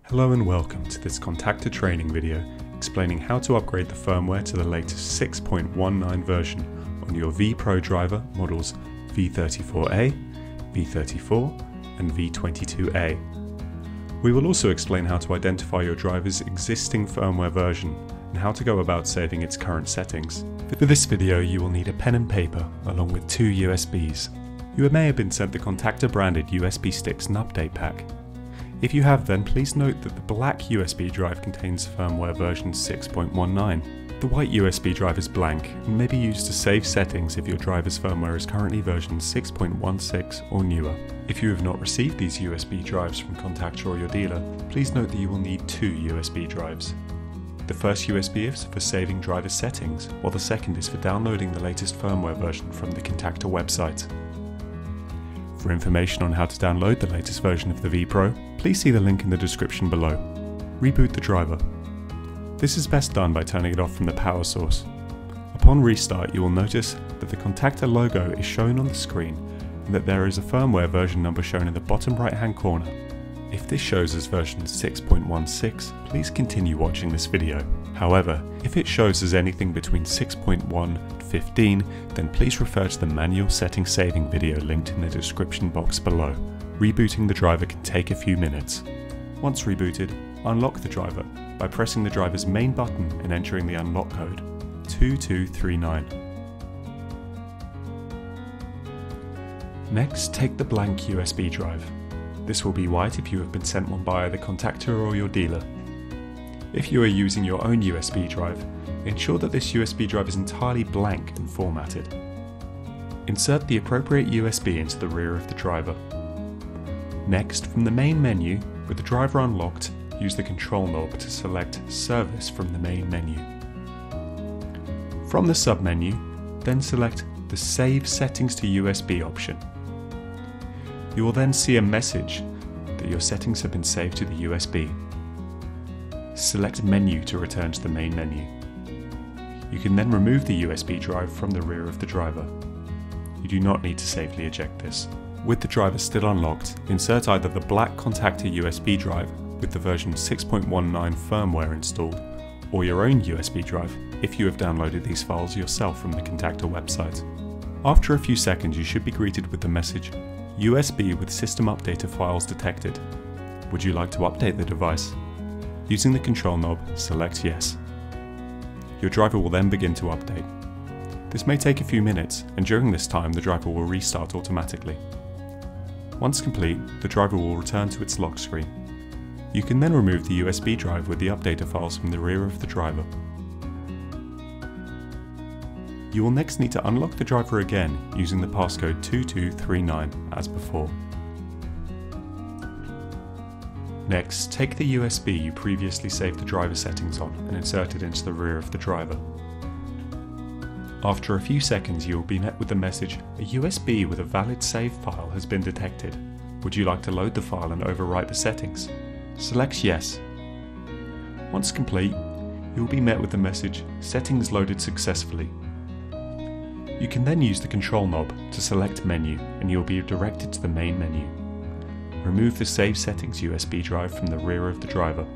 Hello and welcome to this Contacta training video explaining how to upgrade the firmware to the latest 6.19 version on your vPro driver models V34A, V34 and V22A. We will also explain how to identify your driver's existing firmware version and how to go about saving its current settings. For this video you will need a pen and paper along with two USBs. You may have been sent the Contacta branded USB sticks and update pack. If you have, then please note that the black USB drive contains firmware version 6.19. The white USB drive is blank and may be used to save settings if your driver's firmware is currently version 6.16 or newer. If you have not received these USB drives from Contacta or your dealer, please note that you will need two USB drives. The first USB is for saving driver settings, while the second is for downloading the latest firmware version from the Contacta website. For information on how to download the latest version of the vPro, please see the link in the description below. Reboot the driver. This is best done by turning it off from the power source. Upon restart, you will notice that the Contacta logo is shown on the screen and that there is a firmware version number shown in the bottom right hand corner. If this shows as version 6.16, please continue watching this video. However, if it shows as anything between 6.1 and 15, then please refer to the manual setting saving video linked in the description box below. Rebooting the driver can take a few minutes. Once rebooted, unlock the driver by pressing the driver's main button and entering the unlock code 2239. Next, take the blank USB drive. This will be white if you have been sent one by either Contacta or your dealer. If you are using your own USB drive, ensure that this USB drive is entirely blank and formatted. Insert the appropriate USB into the rear of the driver. Next, from the main menu, with the driver unlocked, use the control knob to select Service from the main menu. From the submenu, then select the Save Settings to USB option. You will then see a message that your settings have been saved to the USB. Select Menu to return to the main menu. You can then remove the USB drive from the rear of the driver. You do not need to safely eject this. With the driver still unlocked, insert either the black Contacta USB drive with the version 6.19 firmware installed, or your own USB drive if you have downloaded these files yourself from the Contacta website. After a few seconds, you should be greeted with the message, USB with system updater files detected. Would you like to update the device? Using the control knob, select Yes. Your driver will then begin to update. This may take a few minutes, and during this time the driver will restart automatically. Once complete, the driver will return to its lock screen. You can then remove the USB drive with the updater files from the rear of the driver. You will next need to unlock the driver again using the passcode 2239 as before. Next, take the USB you previously saved the driver settings on and insert it into the rear of the driver. After a few seconds you will be met with the message, a USB with a valid save file has been detected. Would you like to load the file and overwrite the settings? Select Yes. Once complete, you will be met with the message, Settings loaded successfully. You can then use the control knob to select Menu and you will be directed to the main menu. Remove the Save Settings USB drive from the rear of the driver.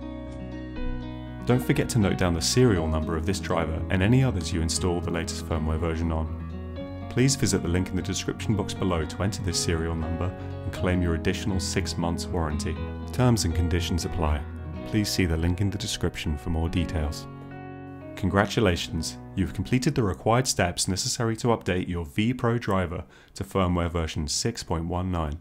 Don't forget to note down the serial number of this driver and any others you install the latest firmware version on. Please visit the link in the description box below to enter this serial number and claim your additional 6 months warranty. Terms and conditions apply. Please see the link in the description for more details. Congratulations, you've completed the required steps necessary to update your vPro driver to firmware version 6.19.